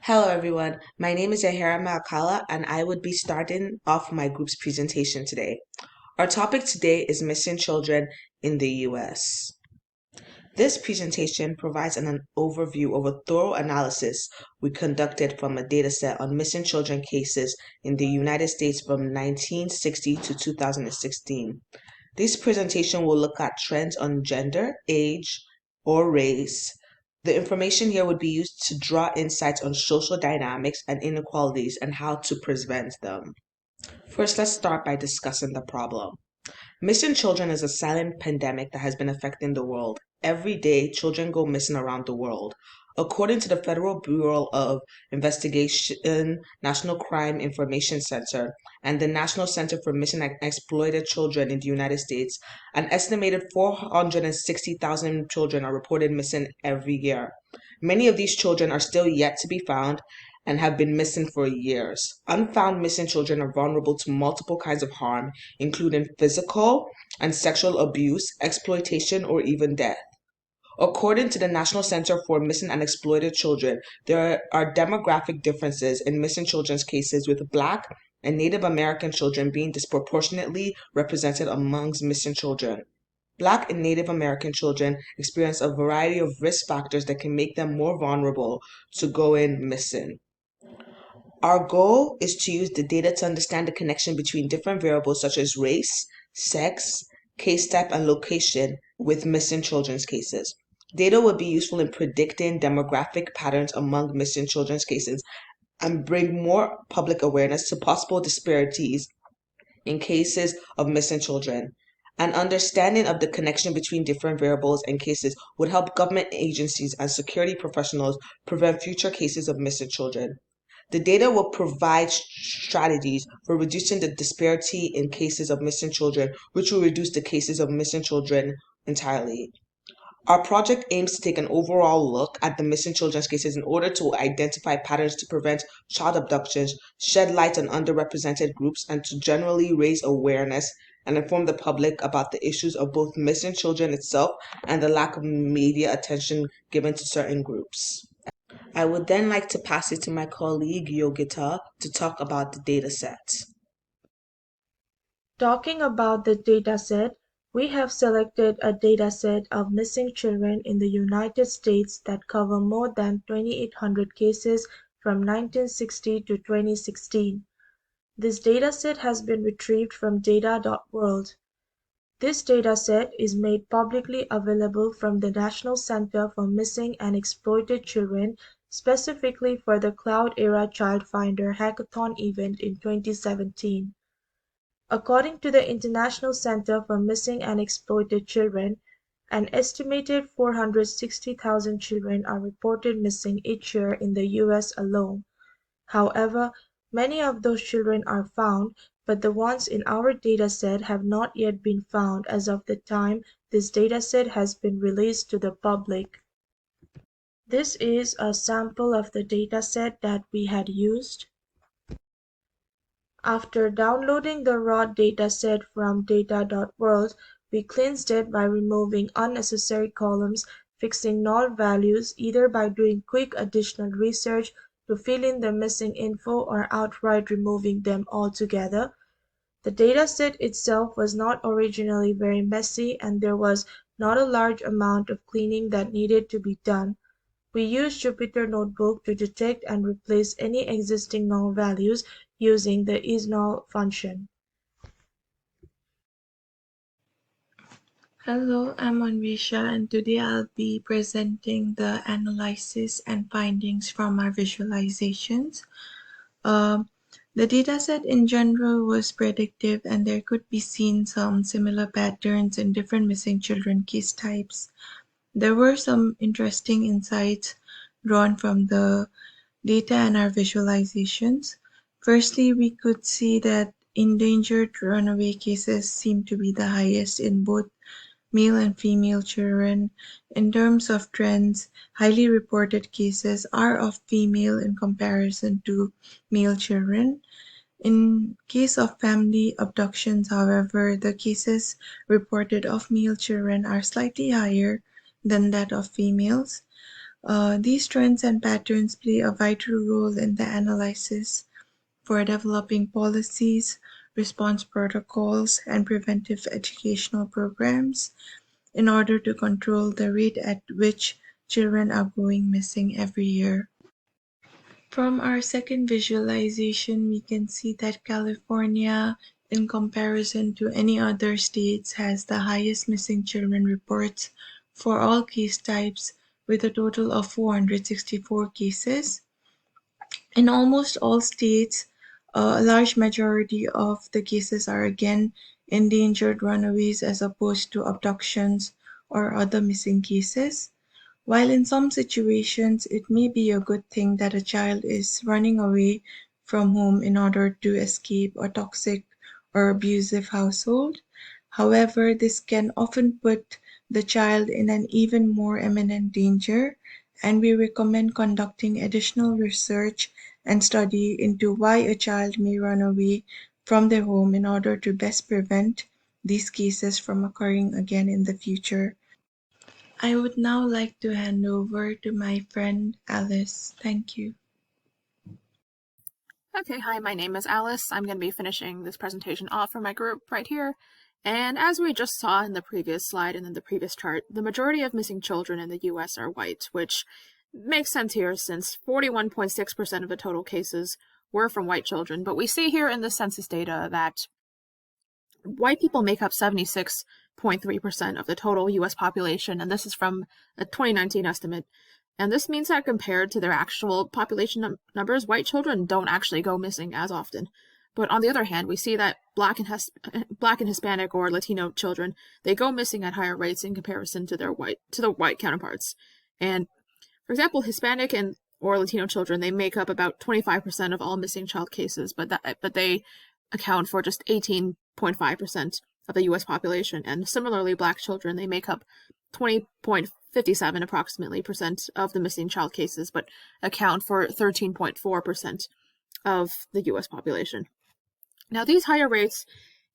Hello everyone, my name is Yahira Malkala and I would be starting off my group's presentation today. Our topic today is missing children in the US. This presentation provides an overview of a thorough analysis we conducted from a dataset on missing children cases in the United States from 1960 to 2016. This presentation will look at trends on gender, age, or race. The information here would be used to draw insights on social dynamics and inequalities and how to prevent them. First, let's start by discussing the problem. Missing children is a silent pandemic that has been affecting the world. Every day, children go missing around the world. According to the Federal Bureau of Investigation, National Crime Information Center, and the National Center for Missing and Exploited Children in the United States, an estimated 460,000 children are reported missing every year. Many of these children are still yet to be found and have been missing for years. Unfound missing children are vulnerable to multiple kinds of harm, including physical and sexual abuse, exploitation, or even death. According to the National Center for Missing and Exploited Children, there are demographic differences in missing children's cases, with Black and Native American children being disproportionately represented amongst missing children. Black and Native American children experience a variety of risk factors that can make them more vulnerable to going missing. Our goal is to use the data to understand the connection between different variables such as race, sex, case type, and location with missing children's cases. Data would be useful in predicting demographic patterns among missing children's cases and bring more public awareness to possible disparities in cases of missing children. An understanding of the connection between different variables and cases would help government agencies and security professionals prevent future cases of missing children. The data will provide strategies for reducing the disparity in cases of missing children, which will reduce the cases of missing children entirely. Our project aims to take an overall look at the missing children's cases in order to identify patterns to prevent child abductions, shed light on underrepresented groups, and to generally raise awareness and inform the public about the issues of both missing children itself and the lack of media attention given to certain groups. I would then like to pass it to my colleague Yogita to talk about the data set. Talking about the dataset, we have selected a dataset of missing children in the United States that cover more than 2,800 cases from 1960 to 2016. This dataset has been retrieved from data.world. This dataset is made publicly available from the National Center for Missing and Exploited Children specifically for the Cloud Era Child Finder Hackathon event in 2017. According to the International Center for Missing and Exploited Children, an estimated 460,000 children are reported missing each year in the US alone. However, many of those children are found, but the ones in our dataset have not yet been found as of the time this dataset has been released to the public. This is a sample of the dataset that we had used. After downloading the raw dataset from data.world, we cleansed it by removing unnecessary columns, fixing null values either by doing quick additional research to fill in the missing info or outright removing them altogether. The dataset itself was not originally very messy and there was not a large amount of cleaning that needed to be done. We used Jupyter Notebook to detect and replace any existing null values using the isNull function. Hello, I'm Anvisha and today I'll be presenting the analysis and findings from our visualizations. The dataset in general was predictive and there could be seen some similar patterns in different missing children case types. There were some interesting insights drawn from the data and our visualizations. Firstly, we could see that endangered runaway cases seem to be the highest in both male and female children. In terms of trends, highly reported cases are of female in comparison to male children. In case of family abductions, however, the cases reported of male children are slightly higher than that of females. These trends and patterns play a vital role in the analysis for developing policies, response protocols, and preventive educational programs in order to control the rate at which children are going missing every year. From our second visualization, we can see that California, in comparison to any other states, has the highest missing children reports for all case types, with a total of 464 cases. In almost all states, a large majority of the cases are again endangered runaways as opposed to abductions or other missing cases. While in some situations it may be a good thing that a child is running away from home in order to escape a toxic or abusive household, however, this can often put the child in an even more imminent danger, and we recommend conducting additional research and study into why a child may run away from their home in order to best prevent these cases from occurring again in the future. I would now like to hand over to my friend Alice. Thank you. Okay, hi, my name is Alice. I'm going to be finishing this presentation off for my group right here. And as we just saw in the previous slide and in the previous chart, the majority of missing children in the US are white, which makes sense here since 41.6% of the total cases were from white children. But we see here in the census data that white people make up 76.3% of the total US population, and this is from a 2019 estimate. And this means that compared to their actual population numbers, white children don't actually go missing as often. But on the other hand, we see that Black and Hispanic or Latino children, they go missing at higher rates in comparison to the white counterparts. And for example, Hispanic or Latino children, they make up about 25% of all missing child cases, but they account for just 18.5% of the US population. And similarly, Black children, they make up 20.57 approximately percent of the missing child cases, but account for 13.4% of the US population. Now, these higher rates,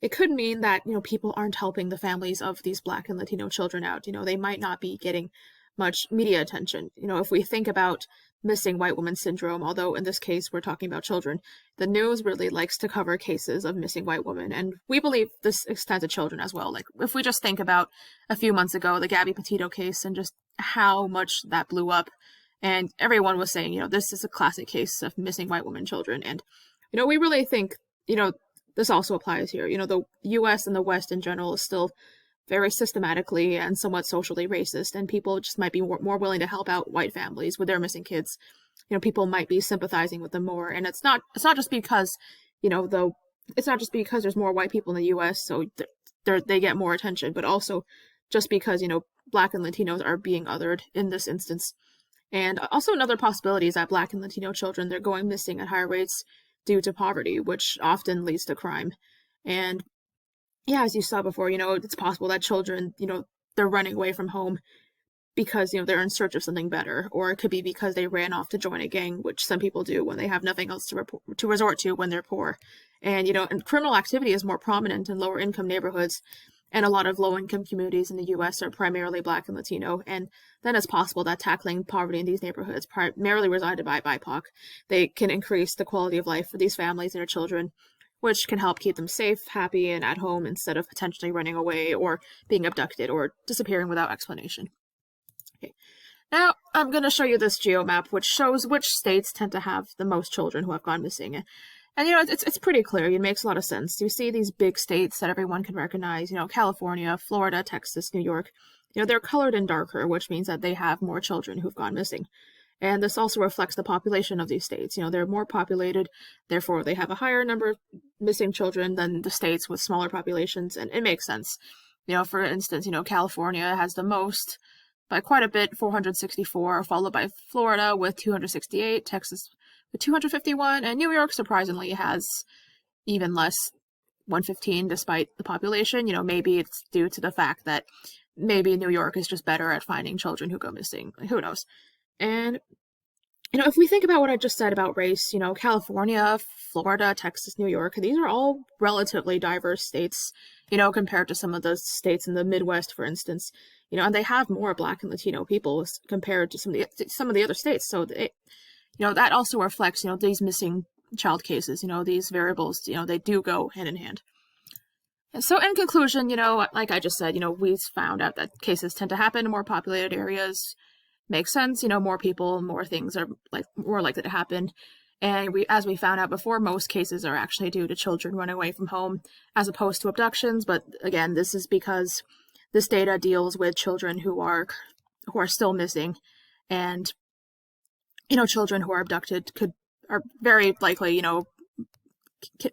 it could mean that, people aren't helping the families of these Black and Latino children out. They might not be getting much media attention. If we think about missing white woman syndrome, although in this case we're talking about children, the news really likes to cover cases of missing white women, and we believe this extends to children as well. Like, if we just think about a few months ago, the Gabby Petito case and just how much that blew up, and everyone was saying, this is a classic case of missing white woman children, and, we really think, this also applies here. The US and the West in general is still very systematically and somewhat socially racist, and people just might be more willing to help out white families with their missing kids. People might be sympathizing with them more, and it's not just because, it's not just because there's more white people in the U.S., so they get more attention, but also just because, Black and Latinos are being othered in this instance. And also another possibility is that Black and Latino children, they're going missing at higher rates due to poverty, which often leads to crime. And yeah, as you saw before, it's possible that children, they're running away from home because, they're in search of something better, or it could be because they ran off to join a gang, which some people do when they have nothing else to resort to when they're poor. And, and criminal activity is more prominent in lower income neighborhoods, and a lot of low income communities in the U.S. are primarily Black and Latino, and then it's possible that tackling poverty in these neighborhoods, primarily resided by BIPOC, they can increase the quality of life for these families and their children, which can help keep them safe, happy, and at home instead of potentially running away or being abducted or disappearing without explanation. Okay. Now, I'm going to show you this geomap, which shows which states tend to have the most children who have gone missing. And, it's pretty clear. It makes a lot of sense. You see these big states that everyone can recognize, California, Florida, Texas, New York. They're colored in darker, which means that they have more children who've gone missing. And this also reflects the population of these states. They're more populated, therefore they have a higher number of missing children than the states with smaller populations, and it makes sense. For instance, California has the most by quite a bit, 464, followed by Florida with 268, Texas with 251, and New York surprisingly has even less, 115, despite the population. Maybe it's due to the fact that maybe New York is just better at finding children who go missing. Who knows? And, if we think about what I just said about race, California, Florida, Texas, New York, these are all relatively diverse states, compared to some of the states in the Midwest, for instance. and they have more Black and Latino people compared to some of the other states. So that also reflects, these missing child cases, these variables, they do go hand in hand. And so in conclusion, like I just said, we found out that cases tend to happen in more populated areas. Makes sense, more people, more things are more likely to happen. And as we found out before, most cases are actually due to children running away from home as opposed to abductions. But again, this is because this data deals with children who are still missing, and children who are abducted are very likely,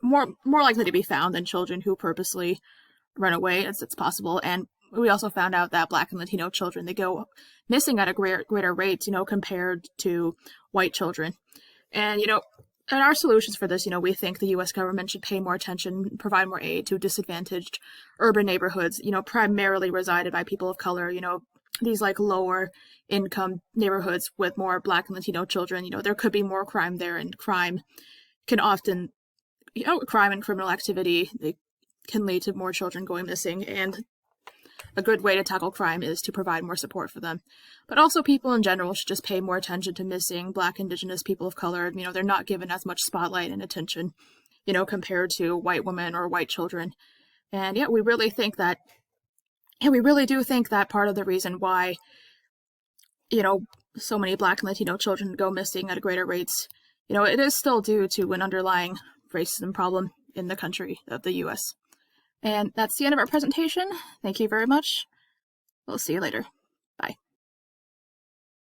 more likely to be found than children who purposely run away, as it's possible. And we also found out that Black and Latino children, they go missing at a greater rate, compared to white children. And, and our solutions for this, we think the U.S. government should pay more attention, provide more aid to disadvantaged urban neighborhoods, primarily resided by people of color, these lower income neighborhoods with more Black and Latino children. There could be more crime there, and crime can often, crime and criminal activity, they can lead to more children going missing. And a good way to tackle crime is to provide more support for them. But also people in general should just pay more attention to missing Black, Indigenous, people of color. They're not given as much spotlight and attention, compared to white women or white children. And we really think that, we really do think that part of the reason why, so many Black and Latino children go missing at greater rates, it is still due to an underlying racism problem in the country of the U.S. And that's the end of our presentation. Thank you very much. We'll see you later.